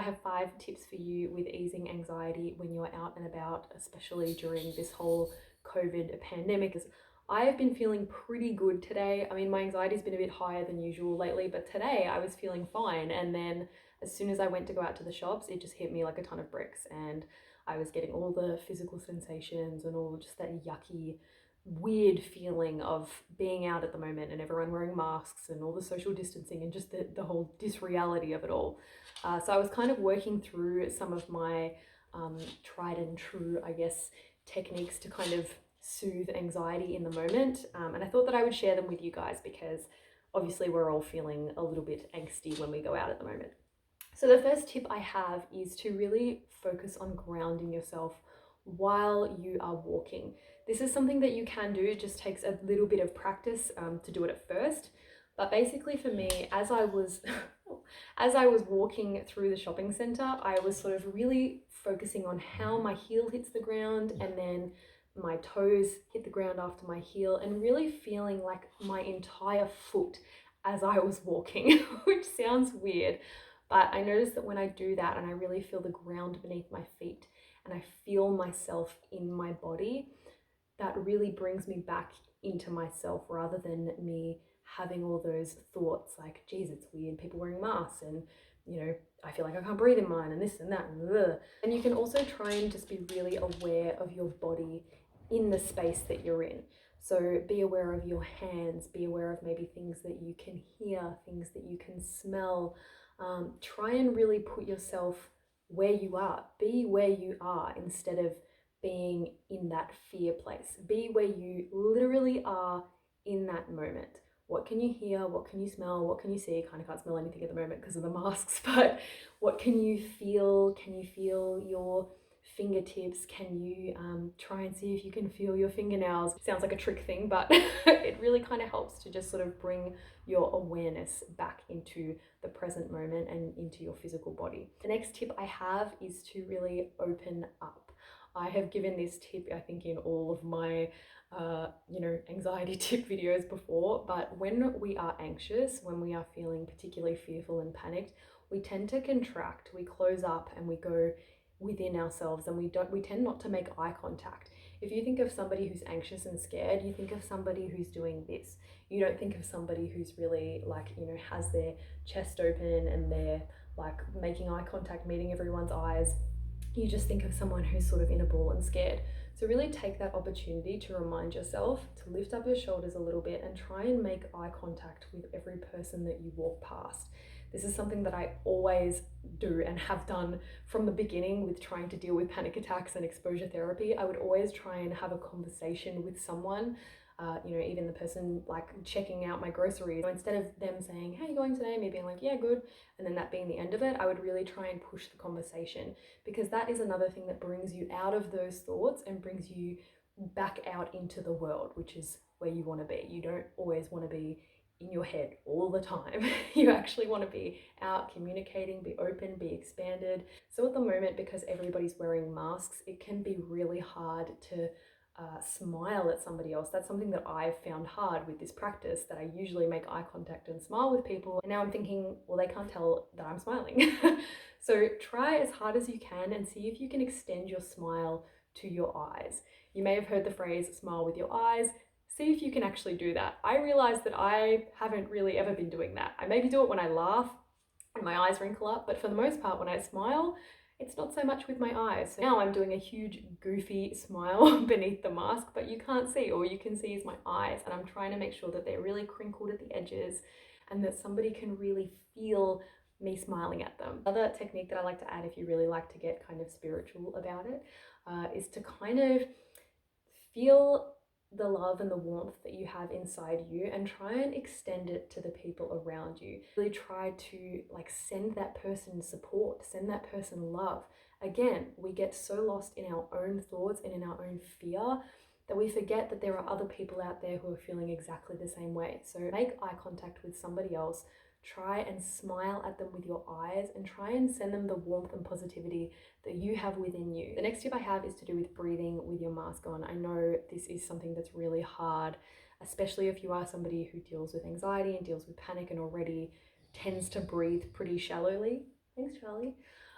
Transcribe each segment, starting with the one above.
I have 5 tips for you with easing anxiety when you're out and about, especially during this whole COVID pandemic. I have been feeling pretty good today. I mean, my anxiety's been a bit higher than usual lately, but today I was feeling fine. And then as soon as I went to go out to the shops, it just hit me like a ton of bricks. And I was getting all the physical sensations and all just that yucky, weird feeling of being out at the moment and everyone wearing masks and all the social distancing and just the whole disreality of it all. So I was kind of working through some of my tried and true, I guess, techniques to kind of soothe anxiety in the moment. And I thought that I would share them with you guys because obviously we're all feeling a little bit angsty when we go out at the moment. So the first tip I have is to really focus on grounding yourself while you are walking. This is something that you can do. It just takes a little bit of practice to do it at first. But basically for me, as I was as I was walking through the shopping center, I was sort of really focusing on how my heel hits the ground and then my toes hit the ground after my heel, and really feeling like my entire foot as I was walking, which sounds weird. But I noticed that when I do that and I really feel the ground beneath my feet and I feel myself in my body, that really brings me back into myself rather than me having all those thoughts like, geez, it's weird, people wearing masks, and I feel like I can't breathe in mine, and this and that. And you can also try and just be really aware of your body in the space that you're in. So be aware of your hands, be aware of maybe things that you can hear, things that you can smell. Try and really put yourself where you are. Be where you are instead of being in that fear place. Be where you literally are in that moment. What can you hear? What can you smell? What can you see? Kind of can't smell anything at the moment because of the masks, but what can you feel? Can you feel your fingertips? Can you try and see if you can feel your fingernails? Sounds like a trick thing, but it really kind of helps to just sort of bring your awareness back into the present moment and into your physical body. The next tip I have is to really open up. I have given this tip, I think, in all of my anxiety tip videos before, but when we are anxious, when we are feeling particularly fearful and panicked, we tend to contract, we close up and we go within ourselves, and we tend not to make eye contact. If you think of somebody who's anxious and scared, you think of somebody who's doing this. You don't think of somebody who's really has their chest open and they're like making eye contact, meeting everyone's eyes. You just think of someone who's sort of in a ball and scared. So really take that opportunity to remind yourself to lift up your shoulders a little bit and try and make eye contact with every person that you walk past. This is something that I always do and have done from the beginning with trying to deal with panic attacks and exposure therapy. I would always try and have a conversation with someone, even the person like checking out my groceries. Instead of them saying, "How are you going today?" me being like, "Yeah, good," and then that being the end of it, I would really try and push the conversation, because that is another thing that brings you out of those thoughts and brings you back out into the world, which is where you want to be. You don't always want to be in your head all the time. You actually want to be out communicating, be open, be expanded. So at the moment, because everybody's wearing masks, it can be really hard to smile at somebody else. That's something that I've found hard with this practice, that I usually make eye contact and smile with people. And now I'm thinking, well, they can't tell that I'm smiling. So try as hard as you can and see if you can extend your smile to your eyes. You may have heard the phrase smile with your eyes. See if you can actually do that. I realized that I haven't really ever been doing that. I maybe do it when I laugh and my eyes wrinkle up, but for the most part, when I smile, it's not so much with my eyes. So now I'm doing a huge goofy smile beneath the mask, but you can't see. All you can see is my eyes, and I'm trying to make sure that they're really crinkled at the edges and that somebody can really feel me smiling at them. Another technique that I like to add, if you really like to get kind of spiritual about it, is to kind of feel the love and the warmth that you have inside you and try and extend it to the people around you. Really try to send that person support, send that person love. Again, we get so lost in our own thoughts and in our own fear that we forget that there are other people out there who are feeling exactly the same way. So make eye contact with somebody else. Try and smile at them with your eyes and try and send them the warmth and positivity that you have within you. The next tip I have is to do with breathing with your mask on. I know this is something that's really hard, especially if you are somebody who deals with anxiety and deals with panic and already tends to breathe pretty shallowly. Thanks, Charlie.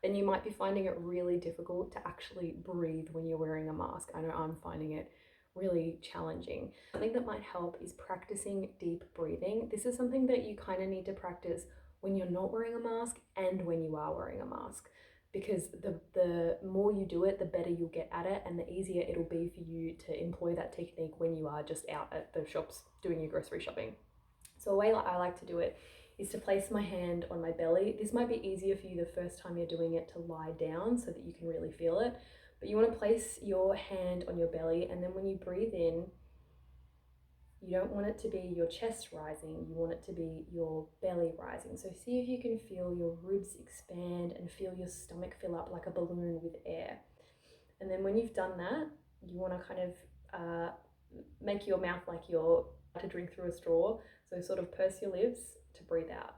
then you might be finding it really difficult to actually breathe when you're wearing a mask. I know I'm finding it really challenging. Something that might help is practicing deep breathing. This is something that you kind of need to practice when you're not wearing a mask and when you are wearing a mask, because the more you do it, the better you'll get at it, and the easier it'll be for you to employ that technique when you are just out at the shops doing your grocery shopping. So a way I like to do it is to place my hand on my belly. This might be easier for you the first time you're doing it to lie down so that you can really feel it. But you want to place your hand on your belly, and then when you breathe in, you don't want it to be your chest rising, you want it to be your belly rising. So see if you can feel your ribs expand and feel your stomach fill up like a balloon with air. And then when you've done that, you want to kind of make your mouth like you're to drink through a straw. So sort of purse your lips to breathe out.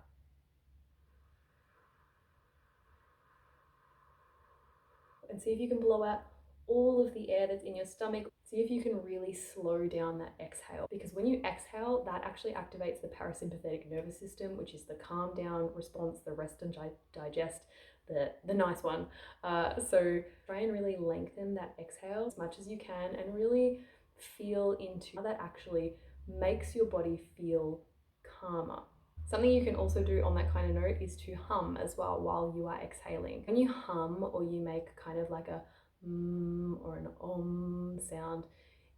And see if you can blow out all of the air that's in your stomach. See if you can really slow down that exhale, because when you exhale, that actually activates the parasympathetic nervous system, which is the calm down response, the rest and digest, the nice one. So try and really lengthen that exhale as much as you can and really feel into how that actually makes your body feel calmer. Something you can also do on that kind of note is to hum as well while you are exhaling. When you hum or you make kind of like a or an sound,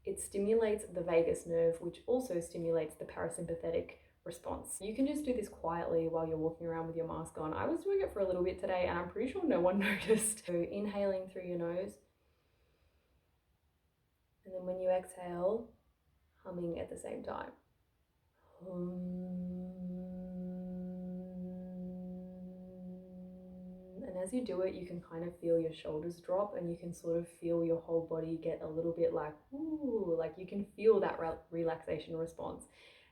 it stimulates the vagus nerve, which also stimulates the parasympathetic response. You can just do this quietly while you're walking around with your mask on. I was doing it for a little bit today and I'm pretty sure no one noticed. So inhaling through your nose, and then when you exhale, humming at the same time. And as you do it, you can kind of feel your shoulders drop and you can sort of feel your whole body get a little bit like, ooh, like you can feel that relaxation response.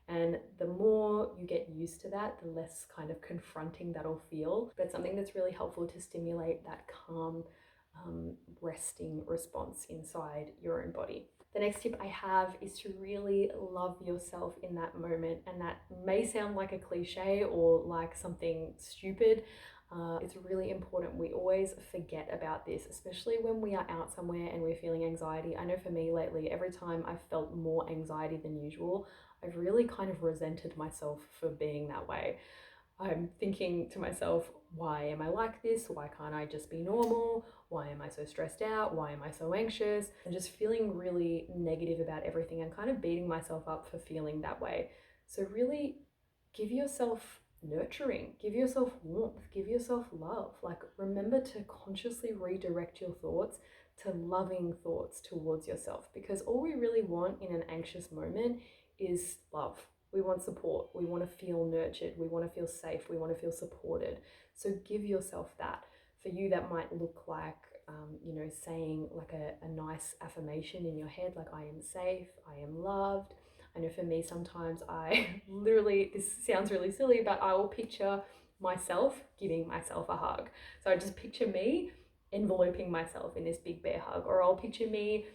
And the more you get used to that, the less kind of confronting that'll feel. But something that's really helpful to stimulate that calm, resting response inside your own body. The next tip I have is to really love yourself in that moment. And that may sound like a cliche or like something stupid. It's really important. We always forget about this, especially when we are out somewhere and we're feeling anxiety. I know for me lately, every time I've felt more anxiety than usual, I've really kind of resented myself for being that way. I'm thinking to myself, why am I like this? Why can't I just be normal? Why am I so stressed out? Why am I so anxious? And just feeling really negative about everything and kind of beating myself up for feeling that way. So really give yourself nurturing, give yourself warmth, give yourself love. Like remember to consciously redirect your thoughts to loving thoughts towards yourself, because all we really want in an anxious moment is love. We want support. We want to feel nurtured. We want to feel safe. We want to feel supported. So give yourself that. For you, that might look like, saying like a nice affirmation in your head, like I am safe, I am loved. I know for me, sometimes I literally, this sounds really silly, but I will picture myself giving myself a hug. So I just picture me enveloping myself in this big bear hug, or I'll picture me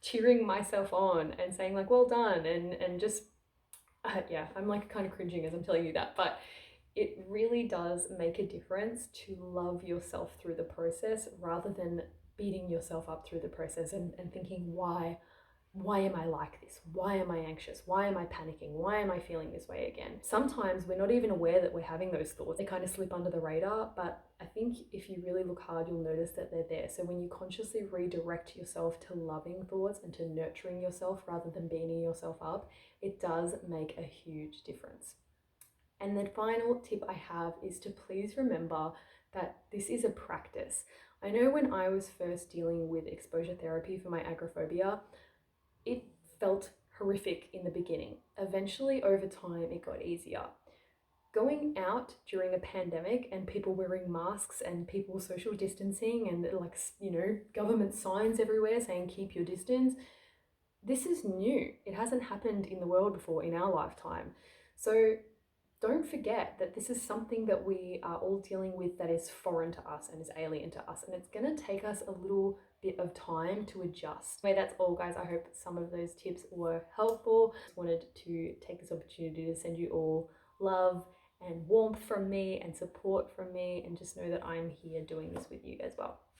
cheering myself on and saying like, well done, and just yeah, I'm like kind of cringing as I'm telling you that, but it really does make a difference to love yourself through the process rather than beating yourself up through the process and thinking, why am I like this? Why am I anxious? Why am I panicking? Why am I feeling this way again? Sometimes we're not even aware that we're having those thoughts. They kind of slip under the radar, but I think if you really look hard, you'll notice that they're there. So when you consciously redirect yourself to loving thoughts and to nurturing yourself rather than beating yourself up, it does make a huge difference. And the final tip I have is to please remember that this is a practice. I know when I was first dealing with exposure therapy for my agoraphobia, it felt horrific in the beginning. Eventually, over time, it got easier. Going out during a pandemic and people wearing masks and people social distancing and government signs everywhere saying keep your distance, this is new. It hasn't happened in the world before in our lifetime. So don't forget that this is something that we are all dealing with that is foreign to us and is alien to us, and it's going to take us a little bit of time to adjust. Anyway, that's all, guys. I hope some of those tips were helpful. Just wanted to take this opportunity to send you all love and warmth from me and support from me, and just know that I'm here doing this with you as well.